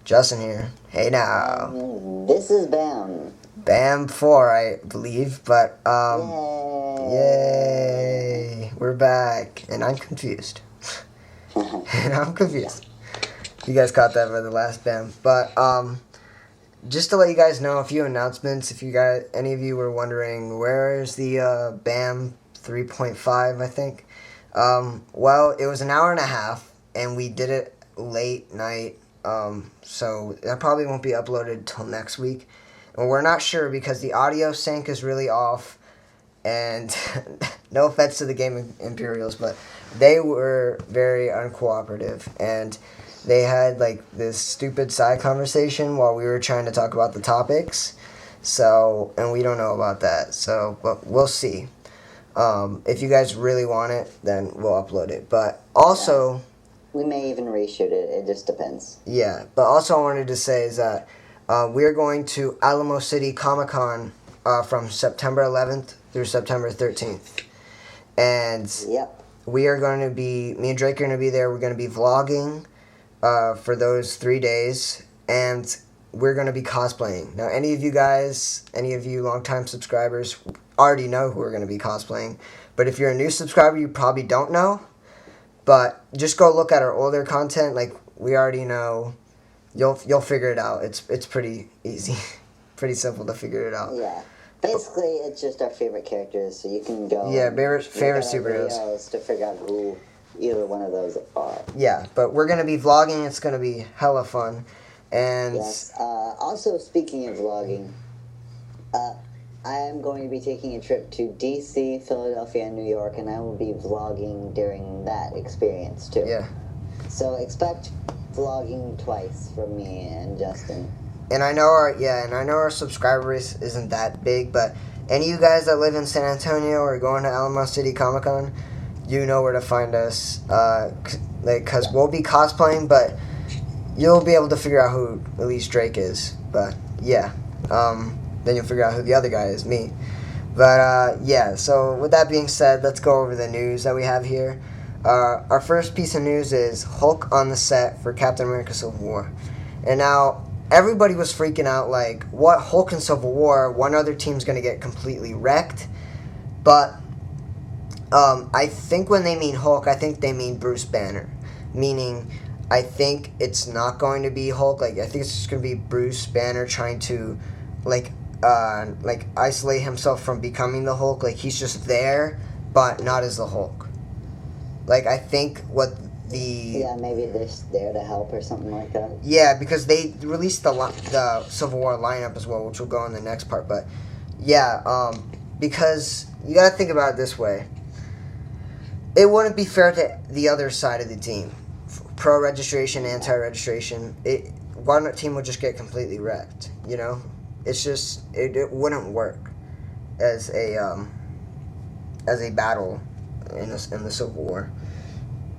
Justin here. Hey now. This is Bam. Ep4, I believe, but Yay! yay, we're back, and I'm confused. You guys caught that by the last Bam, but just to let you guys know a few announcements. If any of you were wondering, where is the Bam 3.5? I think. Well, it was an hour and a half, and we did it late night. So that probably won't be uploaded till next week. And we're not sure because the audio sync is really off. And no offense to the Game Imperials, but they were very uncooperative. And they had like this stupid side conversation while we were trying to talk about the topics. So, and we don't know about that. So, but we'll see. If you guys really want it, then we'll upload it. But also... We may even reshoot it. It just depends. Yeah, but also I wanted to say is that we're going to Alamo City Comic-Con from September 11th through September 13th. And we are going to be, me and Drake are going to be there. We're going to be vlogging for those 3 days. And we're going to be cosplaying. Now, any of you longtime subscribers already know who we're going to be cosplaying. But if you're a new subscriber, you probably don't know. But just go look at our older content. Like, we already know. You'll figure it out. It's pretty easy. Pretty simple to figure it out. Yeah. Basically, it's just our favorite characters, so you can go... Yeah, favorite superheroes. To figure out who either one of those are. Yeah, but we're going to be vlogging. It's going to be hella fun. And... Yes. Also, speaking of vlogging... I am going to be taking a trip to DC, Philadelphia, and New York, and I will be vlogging during that experience, too. Yeah. So expect vlogging twice from me and Justin. And I know our subscriber base isn't that big, but any of you guys that live in San Antonio or going to Alamo City Comic-Con, you know where to find us, because we'll be cosplaying, but you'll be able to figure out who at least Drake is. But, yeah. Then you'll figure out who the other guy is, me. But, yeah, so with that being said, let's go over the news that we have here. Our first piece of news is Hulk on the set for Captain America Civil War. And now, everybody was freaking out, like, what, Hulk in Civil War? One other team's going to get completely wrecked. But, I think when they mean Hulk, I think they mean Bruce Banner. Meaning, I think it's not going to be Hulk. Like, I think it's just going to be Bruce Banner trying to, like, isolate himself from becoming the Hulk. Like, he's just there, but not as the Hulk. Like, I think what the... Yeah, maybe they're there to help or something like that. Yeah, because they released the Civil War lineup as well, which will go in the next part. But, yeah, because you gotta think about it this way. It wouldn't be fair to the other side of the team. Pro-registration, anti-registration. One team would just get completely wrecked, you know? It's just it wouldn't work as a battle in the Civil War.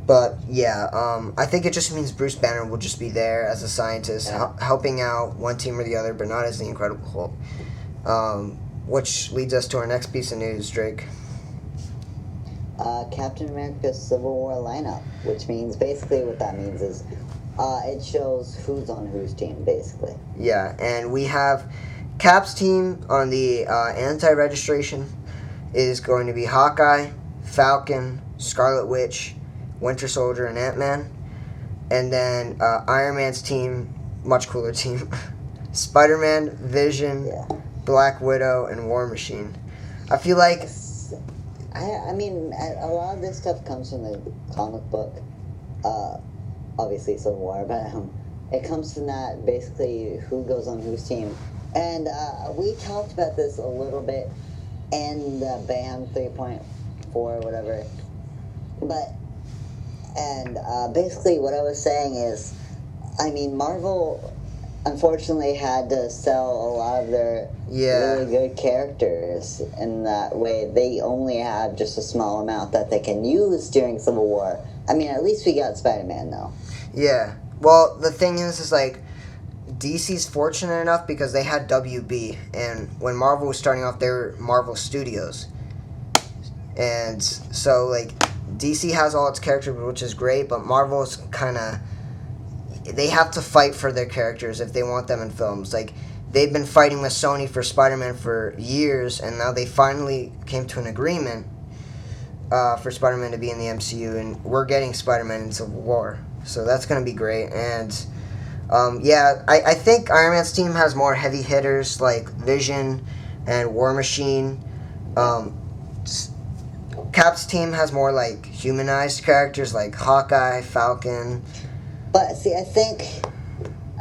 But yeah, I think it just means Bruce Banner will just be there as a scientist, helping out one team or the other, but not as the Incredible Hulk. Which leads us to our next piece of news, Drake. Captain America's Civil War lineup, which means basically what that means is it shows who's on whose team, basically. Yeah, and we have Cap's team on the anti-registration is going to be Hawkeye, Falcon, Scarlet Witch, Winter Soldier, and Ant-Man. And then Iron Man's team, much cooler team, Spider-Man, Vision, Black Widow, and War Machine. I feel like... I mean, a lot of this stuff comes from the comic book. Obviously Civil War, but it comes from that, basically, who goes on whose team. And we talked about this a little bit in the BAM 3.4 or whatever. But, basically what I was saying is, I mean, Marvel unfortunately had to sell a lot of their really good characters in that way. They only have just a small amount that they can use during Civil War. I mean, at least we got Spider-Man, though. Yeah. Well, the thing is like, DC's fortunate enough because they had WB, and when Marvel was starting off, they were Marvel Studios. And so, like, DC has all its characters, which is great, but Marvel's kind of... they have to fight for their characters if they want them in films. Like, they've been fighting with Sony for Spider-Man for years, and now they finally came to an agreement for Spider-Man to be in the MCU, and we're getting Spider-Man in Civil War. So that's going to be great. And, I think Iron Man's team has more heavy hitters like Vision and War Machine. Cap's team has more, like, humanized characters like Hawkeye, Falcon. But, see, I think,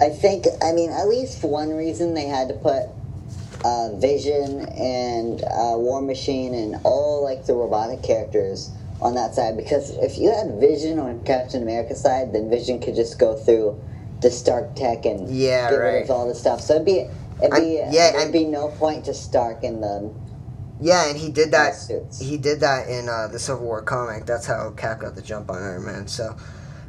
I mean, at least for one reason they had to put Vision and War Machine and all, like, the robotic characters on that side. Because if you had Vision on Captain America's side, then Vision could just go through the Stark tech and get rid of all this stuff. So there'd be no point to Stark in the... Yeah, and he did that. He did that in the Civil War comic. That's how Cap got the jump on Iron Man. So,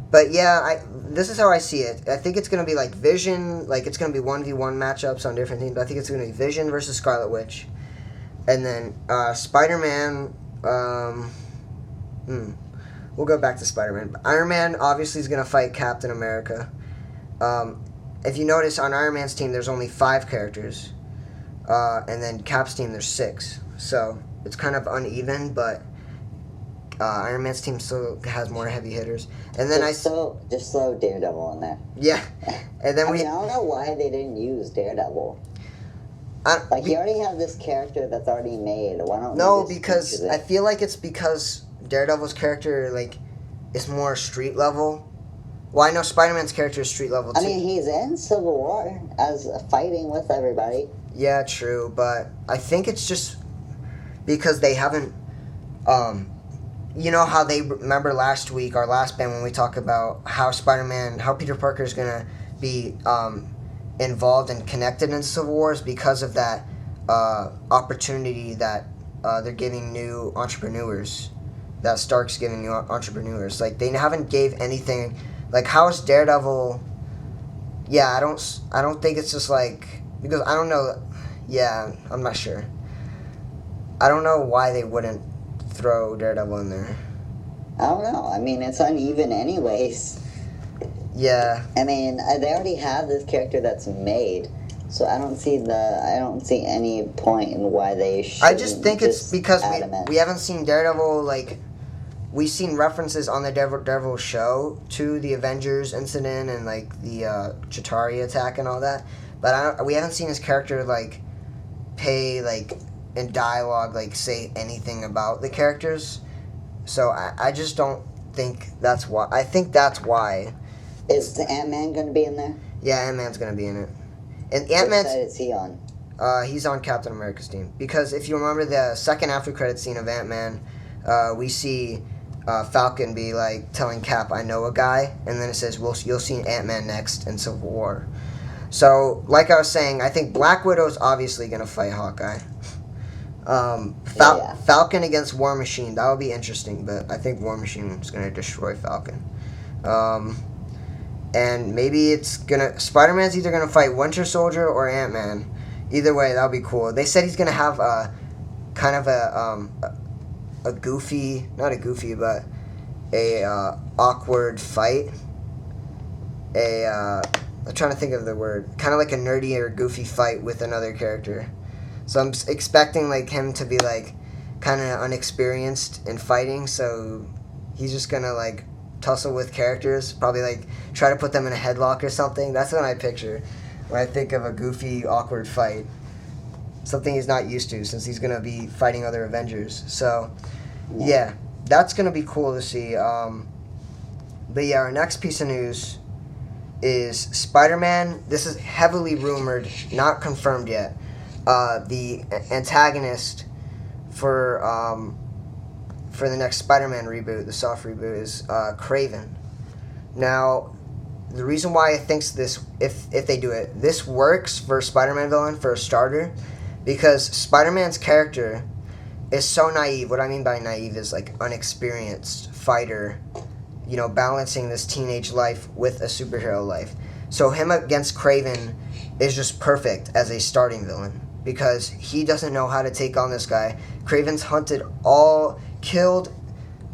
but yeah, this is how I see it. I think it's gonna be like Vision. Like, it's gonna be 1v1 matchups on different teams. I think it's gonna be Vision versus Scarlet Witch, and then Spider-Man. We'll go back to Spider-Man. Iron Man obviously is gonna fight Captain America. If you notice, on Iron Man's team, there's only 5 characters, and then Cap's team there's 6. So it's kind of uneven, but Iron Man's team still has more heavy hitters. And then just throw Daredevil in there. Yeah, and then I don't know why they didn't use Daredevil. You already have this character that's already made. Why don't? No, because I feel like it's because Daredevil's character, like, is more street level. Well, I know Spider-Man's character is street level too. I mean, he's in Civil War as fighting with everybody. Yeah, true, but I think it's just because they haven't, you know how they, remember last week, our last band, when we talked about how Peter Parker is going to be involved and connected in Civil Wars because of that opportunity that they're giving new entrepreneurs, that Stark's giving new entrepreneurs. Like, they haven't gave anything, like, how is Daredevil, I don't think it's just like, because I don't know, I'm not sure. I don't know why they wouldn't throw Daredevil in there. I don't know. I mean, it's uneven anyways. Yeah. I mean, they already have this character that's made, so I don't see any point in why they should. I just think it's because we haven't seen Daredevil, like, we've seen references on the Daredevil show to the Avengers incident and, like, the Chitauri attack and all that, but we haven't seen his character, like, in dialogue, like, say anything about the characters. So I just don't think that's why. I think that's why. Is the Ant-Man going to be in there? Yeah, Ant-Man's going to be in it. And Ant-Man's... What side is he on? He's on Captain America's team. Because if you remember the second after credit scene of Ant-Man, we see Falcon be, like, telling Cap, "I know a guy," and then it says, you'll see Ant-Man next in Civil War. So, like I was saying, I think Black Widow's obviously going to fight Hawkeye. Falcon against War Machine, that would be interesting, but I think War Machine is going to destroy Falcon. And maybe Spider-Man's either going to fight Winter Soldier or Ant-Man. Either way, that would be cool. They said he's going to have a kind of a goofy, not a goofy, but a awkward fight. I'm trying to think of the word. Kind of like a nerdy or goofy fight with another character. So I'm expecting, like, him to be, like, kind of unexperienced in fighting, so he's just gonna, like, tussle with characters, probably, like, try to put them in a headlock or something. That's what I picture when I think of a goofy, awkward fight. Something he's not used to, since he's gonna be fighting other Avengers. So, yeah, that's gonna be cool to see. But yeah, our next piece of news is Spider-Man. This is heavily rumored, not confirmed yet. The antagonist for the next Spider-Man reboot, the soft reboot, is Kraven. Now, the reason why I think this, if they do it, this works for Spider-Man villain for a starter, because Spider-Man's character is so naive. What I mean by naive is, like, unexperienced fighter, you know, balancing this teenage life with a superhero life. So him against Kraven is just perfect as a starting villain, because he doesn't know how to take on this guy. Kraven's killed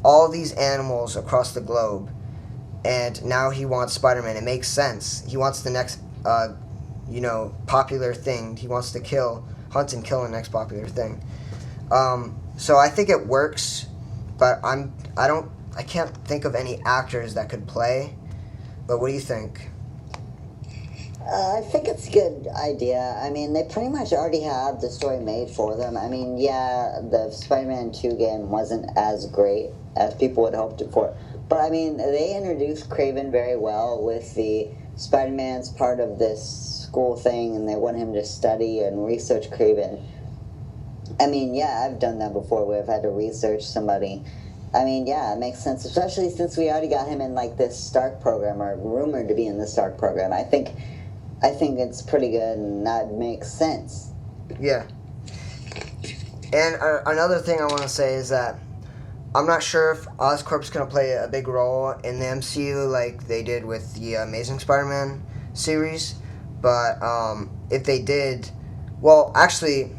all these animals across the globe, and now he wants Spider-Man. It makes sense. He wants the next, popular thing. He wants to hunt and kill the next popular thing. So I think it works, but I can't think of any actors that could play. But what do you think? I think it's a good idea. I mean, they pretty much already have the story made for them. I mean, yeah, the Spider-Man 2 game wasn't as great as people had hoped it for. But, I mean, they introduced Kraven very well with the Spider-Man's part of this school thing, and they want him to study and research Kraven. I mean, yeah, I've done that before where I've had to research somebody. I mean, yeah, it makes sense, especially since we already got him in, like, this Stark program, or rumored to be in the Stark program. I think it's pretty good, and that makes sense. Yeah. And another thing I want to say is that I'm not sure if Oscorp's going to play a big role in the MCU like they did with the Amazing Spider-Man series. But if they did... Well, actually,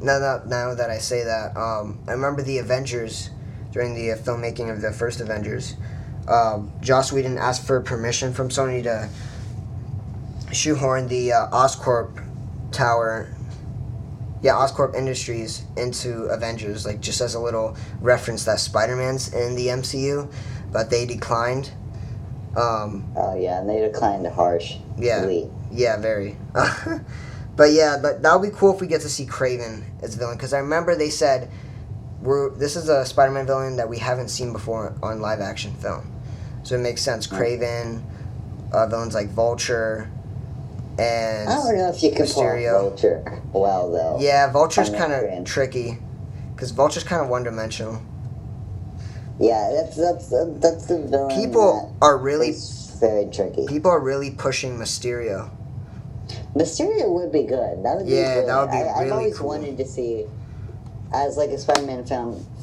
now that I say that, I remember the Avengers, during the filmmaking of the first Avengers, Joss Whedon asked for permission from Sony to shoehorn the Oscorp Industries into Avengers, like just as a little reference that Spider-Man's in the MCU, but they declined. Oh yeah, and they declined harsh. Yeah, Elite. Yeah, very. But that would be cool if we get to see Kraven as a villain, because I remember they said this is a Spider-Man villain that we haven't seen before on live action film, so it makes sense. Kraven, villains like Vulture. And I don't know if you can Mysterio. pull Vulture well, though. Yeah, Vulture's kind of tricky, because Vulture's kind of one-dimensional. Yeah, that's the villain. People are really very tricky. People are really pushing Mysterio. Mysterio would be good. That would be that would be I've really always cool. wanted to see, as like a Spider-Man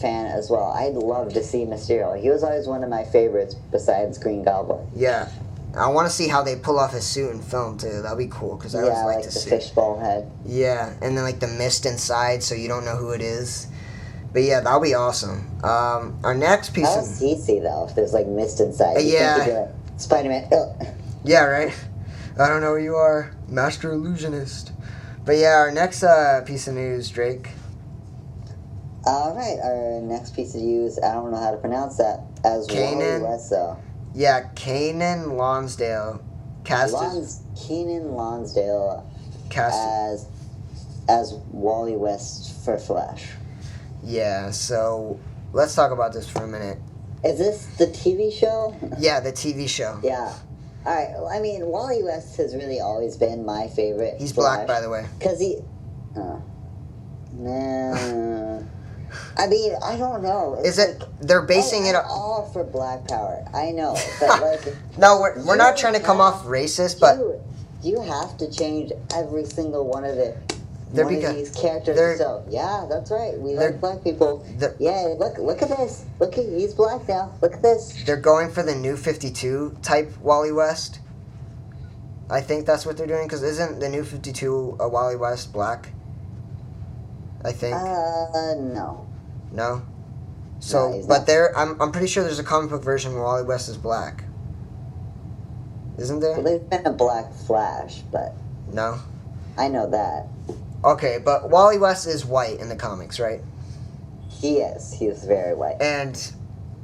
fan as well. I'd love to see Mysterio. He was always one of my favorites besides Green Goblin. Yeah. I want to see how they pull off his suit in film, too. That'd be cool, because I always like to see. Yeah, like the fishbowl head. Yeah, and then, like, the mist inside, so you don't know who it is. But, yeah, that'll be awesome. Our next piece How does he see, though, if there's, like, mist inside? Yeah. Spider-Man. Yeah, right? I don't know who you are. Master Illusionist. But, yeah, our next piece of news, Drake. All right, our next piece of news, I don't know how to pronounce that, as Wally West, though. Yeah, Keenan Lonsdale Keenan Lonsdale as Wally West for Flash. Yeah, so let's talk about this for a minute. Is this the TV show? Yeah, the TV show. Yeah. Alright, well, I mean, Wally West has really always been my favorite. He's Flash, black, by the way. Because he... I mean, I don't know. Is it... They're basing it... I'm all for black power. I know. But, like... No, we're not trying to come off racist, but... You have to change every single one of these characters. So, yeah, that's right. We like black people. Yeah, look at this. He's black now. Look at this. They're going for the new 52 type Wally West. I think that's what they're doing, because isn't the new 52 a Wally West black? I think. No. No? So, no, but I'm pretty sure there's a comic book version where Wally West is black. Isn't there? Well, there's been a Black Flash, but... No? I know that. Okay, but Wally West is white in the comics, right? He is. He is very white. And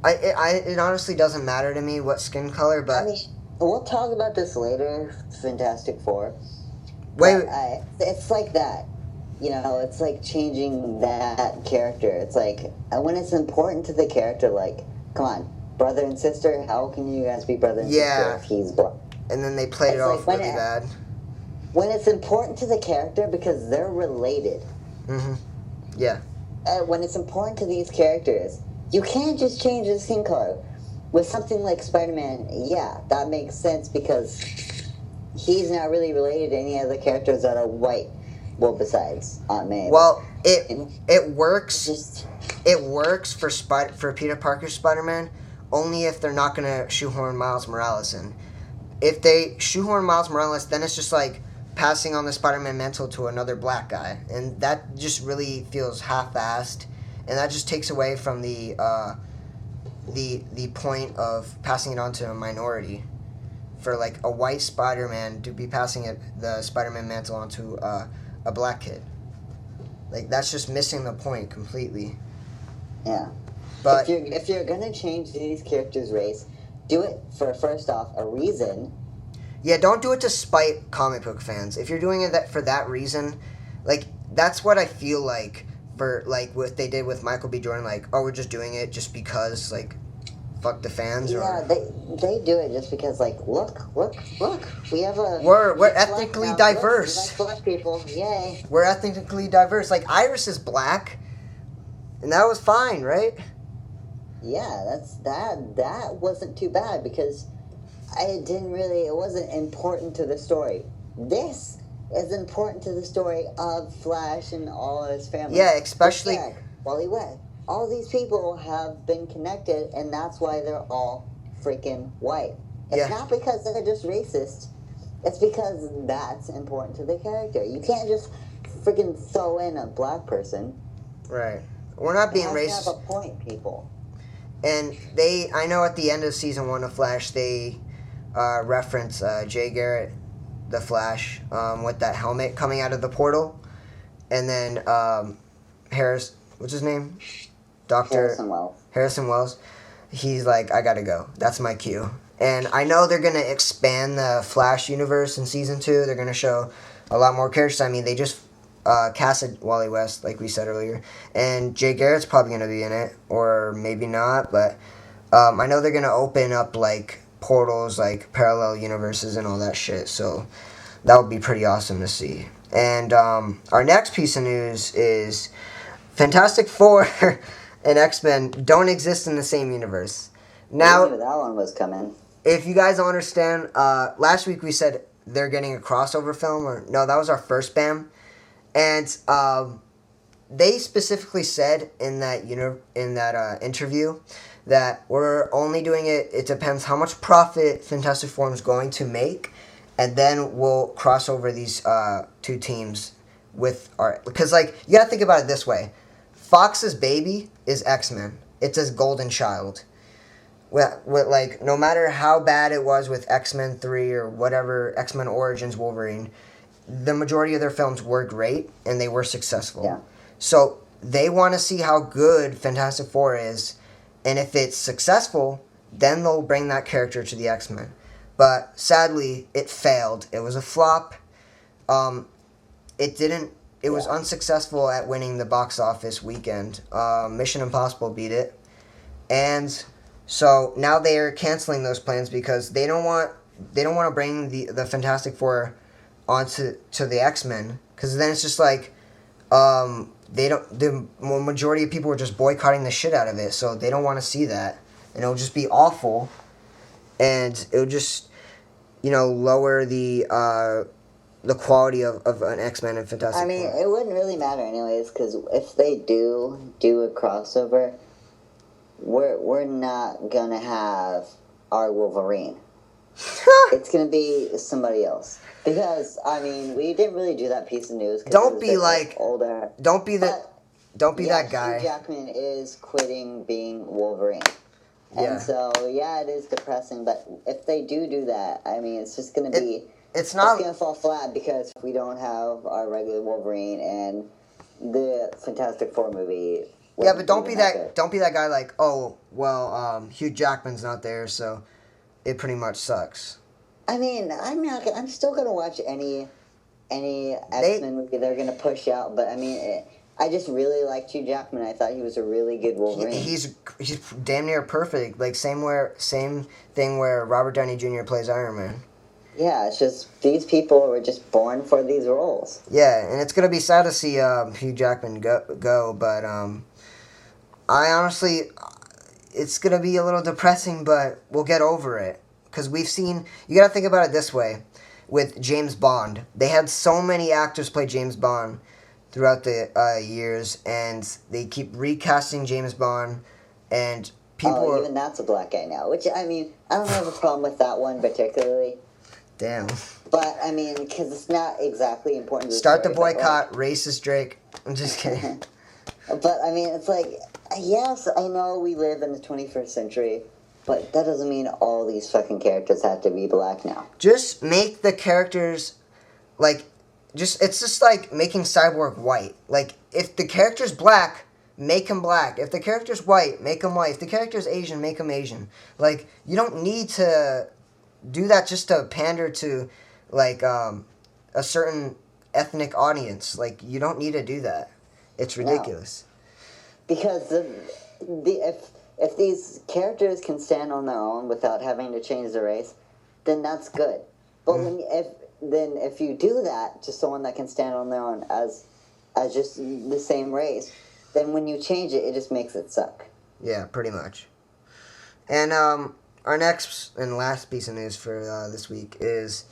it honestly doesn't matter to me what skin color, but... I mean, we'll talk about this later, Fantastic Four. Wait. It's like that. You know, it's like changing that character. It's like, when it's important to the character, like, come on, brother and sister, how can you guys be brother and sister if he's black? And then they played it off really bad. When it's important to the character because they're related. Mm-hmm. Yeah. When it's important to these characters, you can't just change the skin color. With something like Spider-Man, yeah, that makes sense because he's not really related to any other characters that are white. Well, besides Aunt May. Well, it works. It works for Peter Parker's Spider-Man only if they're not gonna shoehorn Miles Morales in. If they shoehorn Miles Morales, then it's just like passing on the Spider-Man mantle to another black guy, and that just really feels half-assed, and that just takes away from the the point of passing it on to a minority. For like a white Spider-Man to be passing the Spider-Man mantle onto a black kid. Like that's just missing the point completely. Yeah. But if you're gonna change these characters' race, do it for first off a reason. Yeah, don't do it to spite comic book fans. If you're doing it for that reason, like that's what I feel like for like what they did with Michael B. Jordan. Like, oh, we're just doing it just because like. Fuck the fans. Yeah, they do it just because like look, we have a we're ethnically diverse. We like black people, yay. We're ethnically diverse. Like Iris is black, and that was fine, right? Yeah, that wasn't too bad because it wasn't important to the story. This is important to the story of Flash and all his family. Yeah, especially Wally West. All these people have been connected, and that's why they're all freaking white. It's not because they're just racist. It's because that's important to the character. You can't just freaking throw in a black person. Right. We're not being racist. Have a point, people. And I know at the end of season 1 of Flash, they reference Jay Garrett, the Flash, with that helmet coming out of the portal. And then Harris, what's his name? Harrison Wells. He's like, I gotta go. That's my cue. And I know they're gonna expand the Flash universe in season 2. They're gonna show a lot more characters. I mean, they just casted Wally West, like we said earlier, and Jay Garrett's probably gonna be in it, or maybe not. But I know they're gonna open up like portals, like parallel universes and all that shit. So that would be pretty awesome to see. And our next piece of news is Fantastic Four. And X-Men don't exist in the same universe. Now, I knew that one was coming. If you guys don't understand, last week we said they're getting a crossover film, or no, that was our first BAM, and they specifically said in that interview that we're only doing it. It depends how much profit Fantastic Four is going to make, and then we'll cross over these two teams with our, because like you gotta think about it this way. Fox's baby is X-Men. It's his golden child. With like, no matter how bad it was with X-Men 3 or whatever, X-Men Origins Wolverine, the majority of their films were great and they were successful. Yeah. So they want to see how good Fantastic Four is, and if it's successful, then they'll bring that character to the X-Men. But sadly, it failed. It was a flop. It was unsuccessful at winning the box office weekend. Mission Impossible beat it. And so now they are canceling those plans because they don't want to bring the Fantastic Four onto the X-Men, because then it's just like the majority of people are just boycotting the shit out of it, so they don't want to see that, and it'll just be awful, and it'll just lower the quality of an X-Men and Fantastic Four. I mean, it wouldn't really matter anyways, because if they do a crossover, we're not gonna have our Wolverine. It's gonna be somebody else, because I mean, we didn't really do that piece of news. Don't be like older. Don't be that guy. Hugh Jackman is quitting being Wolverine. Yeah. And so, yeah, it is depressing, but if they do that, I mean, it's just going to be... It's going to fall flat, because we don't have our regular Wolverine, and the Fantastic Four movie... Yeah, but don't be that guy like, oh, well, Hugh Jackman's not there, so it pretty much sucks. I mean, I'm still going to watch any X-Men movie they're going to push out, but I mean... I just really liked Hugh Jackman. I thought he was a really good Wolverine. He's damn near perfect. Like same thing where Robert Downey Jr. plays Iron Man. Yeah, it's just these people were just born for these roles. Yeah, and it's gonna be sad to see Hugh Jackman go, but I honestly, it's gonna be a little depressing, but we'll get over it, because we've seen. You gotta think about it this way: with James Bond, they had so many actors play James Bond throughout the years, and they keep recasting James Bond, and people even that's a black guy now, which, I mean, I don't have a problem with that one particularly. Damn. But, I mean, because it's not exactly important to Start the boycott, racist Drake. I'm just kidding. But, I mean, it's like, yes, I know we live in the 21st century, but that doesn't mean all these fucking characters have to be black now. Just make the characters, like, it's just like making Cyborg white. Like, if the character's black, make him black. If the character's white, make him white. If the character's Asian, make him Asian. Like, you don't need to do that just to pander to, like, a certain ethnic audience. Like, you don't need to do that. It's ridiculous. No. Because if these characters can stand on their own without having to change their race, then that's good. But if you do that to someone that can stand on their own as just the same race, then when you change it, it just makes it suck. Yeah, pretty much. And our next and last piece of news for this week is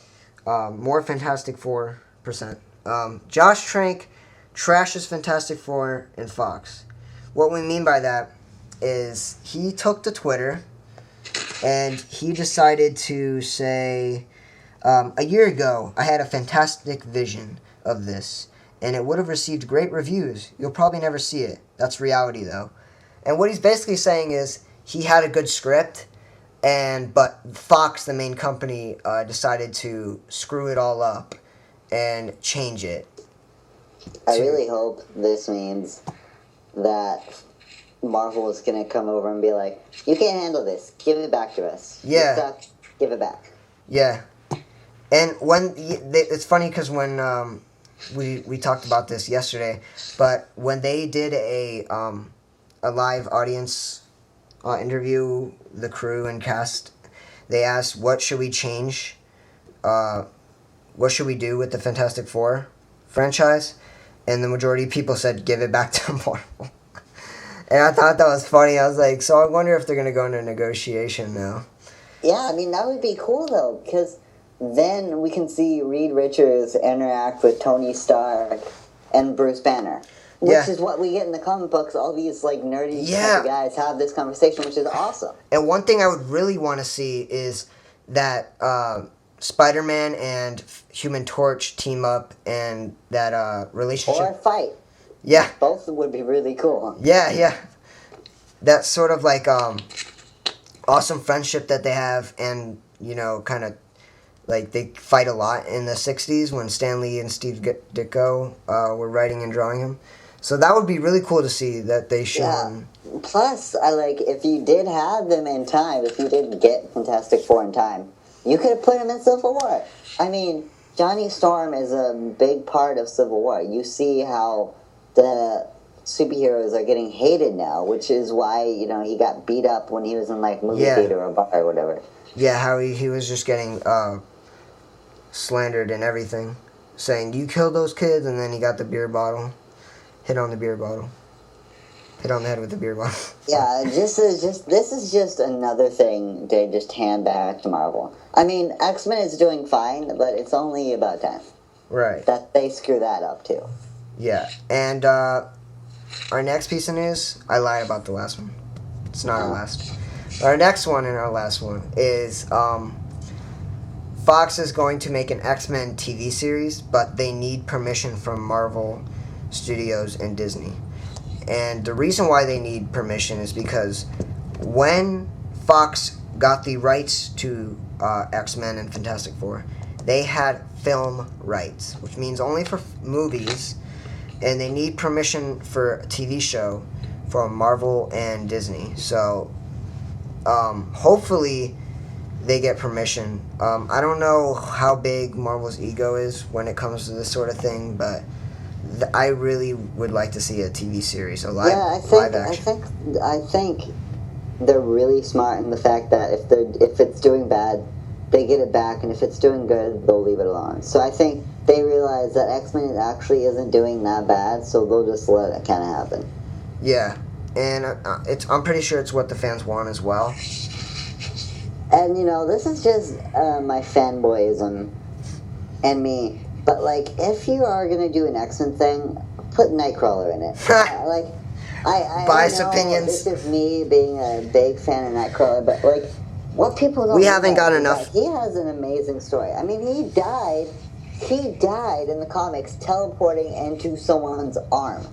more Fantastic 4%. Josh Trank trashes Fantastic Four and Fox. What we mean by that is he took to Twitter and he decided to say, a year ago, I had a fantastic vision of this, and it would have received great reviews. You'll probably never see it. That's reality, though. And what he's basically saying is he had a good script, but Fox, the main company, decided to screw it all up and change it. I really hope this means that Marvel is going to come over and be like, you can't handle this. Give it back to us. Yeah. You suck. Give it back. Yeah. And it's funny because when we talked about this yesterday, but when they did a live audience interview, the crew and cast, they asked, what should we change? What should we do with the Fantastic Four franchise? And the majority of people said, give it back to Marvel. And I thought that was funny. I was like, so I wonder if they're going to go into negotiation now. Yeah, I mean, that would be cool, though, because then we can see Reed Richards interact with Tony Stark and Bruce Banner. Which is what we get in the comic books. All these, like, nerdy type of guys have this conversation, which is awesome. And one thing I would really want to see is that Spider-Man and Human Torch team up and that relationship. Or a fight. Yeah. Both would be really cool. Yeah. That sort of, like, awesome friendship that they have and, you know, kind of, like, they fight a lot in the 60s when Stan Lee and Steve Ditko were writing and drawing him. So that would be really cool to see that they show him. Plus, if you did have them in time, if you did get Fantastic Four in time, you could have put them in Civil War. I mean, Johnny Storm is a big part of Civil War. You see how the superheroes are getting hated now, which is why, you know, he got beat up when he was in, like, movie theater or bar or whatever. Yeah, how he was just getting slandered and everything, saying, you killed those kids, and then he got the beer bottle. Hit on the head with the beer bottle. Yeah, this is just another thing they just hand back to Marvel. I mean, X-Men is doing fine, but it's only about time. Right. That they screw that up, too. Yeah, and our next piece of news, I lied about the last one. It's not our last. Our next one and our last one is Fox is going to make an X-Men TV series, but they need permission from Marvel Studios and Disney. And the reason why they need permission is because when Fox got the rights to X-Men and Fantastic Four, they had film rights, which means only for movies, and they need permission for a TV show from Marvel and Disney. So hopefully they get permission. I don't know how big Marvel's ego is when it comes to this sort of thing, but I really would like to see a TV series, a live action. I think they're really smart in the fact that if it's doing bad, they get it back, and if it's doing good, they'll leave it alone. So I think they realize that X-Men actually isn't doing that bad, so they'll just let it kind of happen. Yeah, and I'm pretty sure it's what the fans want as well. And, you know, this is just my fanboyism and me. But, like, if you are going to do an X-Men thing, put Nightcrawler in it. I Biased know opinions. This is me being a big fan of Nightcrawler, but, like, what people don't We haven't got enough. He has an amazing story. I mean, he died in the comics teleporting into someone's arm.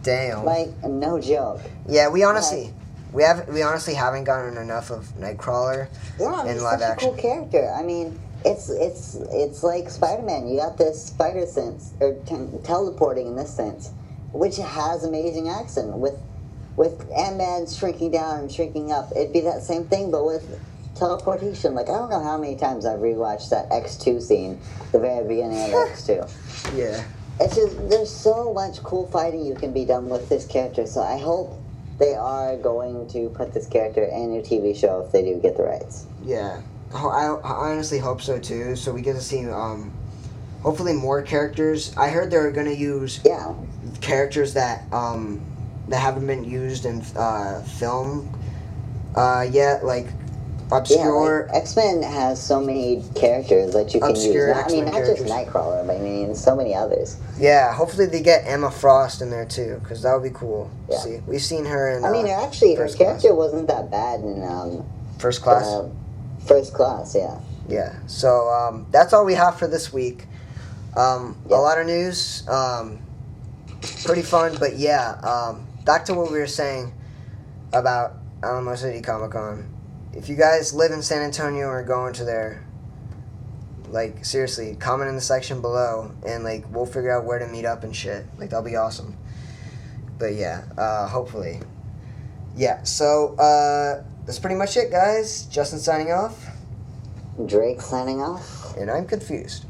Damn. Like, no joke. Yeah, we honestly haven't gotten enough of Nightcrawler in live such action. A cool character. I mean, it's like Spider-Man. You got this spider sense, or teleporting in this sense, which has amazing accent. With Ant-Man shrinking down and shrinking up, it'd be that same thing, but with teleportation. Like, I don't know how many times I've rewatched that X2 scene, the very beginning of X2. Yeah. It's just, there's so much cool fighting you can be done with this character, so I hope they are going to put this character in a TV show if they do get the rights. Yeah. I honestly hope so too, so we get to see hopefully more characters. I heard they're going to use characters that haven't been used in film yet, like obscure. Yeah, like X-Men has so many characters that you can use. I mean, not just Nightcrawler, but I mean, so many others. Yeah, hopefully they get Emma Frost in there too, because that would be cool. Yeah. See, we've seen her in. I mean, actually, her character wasn't that bad in First Class. First Class, yeah. Yeah. So that's all we have for this week. A lot of news. Pretty fun, but yeah. Back to what we were saying about Alamo City Comic Con. If you guys live in San Antonio or are going to there, like, seriously, comment in the section below, and, like, we'll figure out where to meet up and shit. Like, that'll be awesome. But, yeah, hopefully. Yeah, so, that's pretty much it, guys. Justin signing off. Drake signing off. And I'm confused.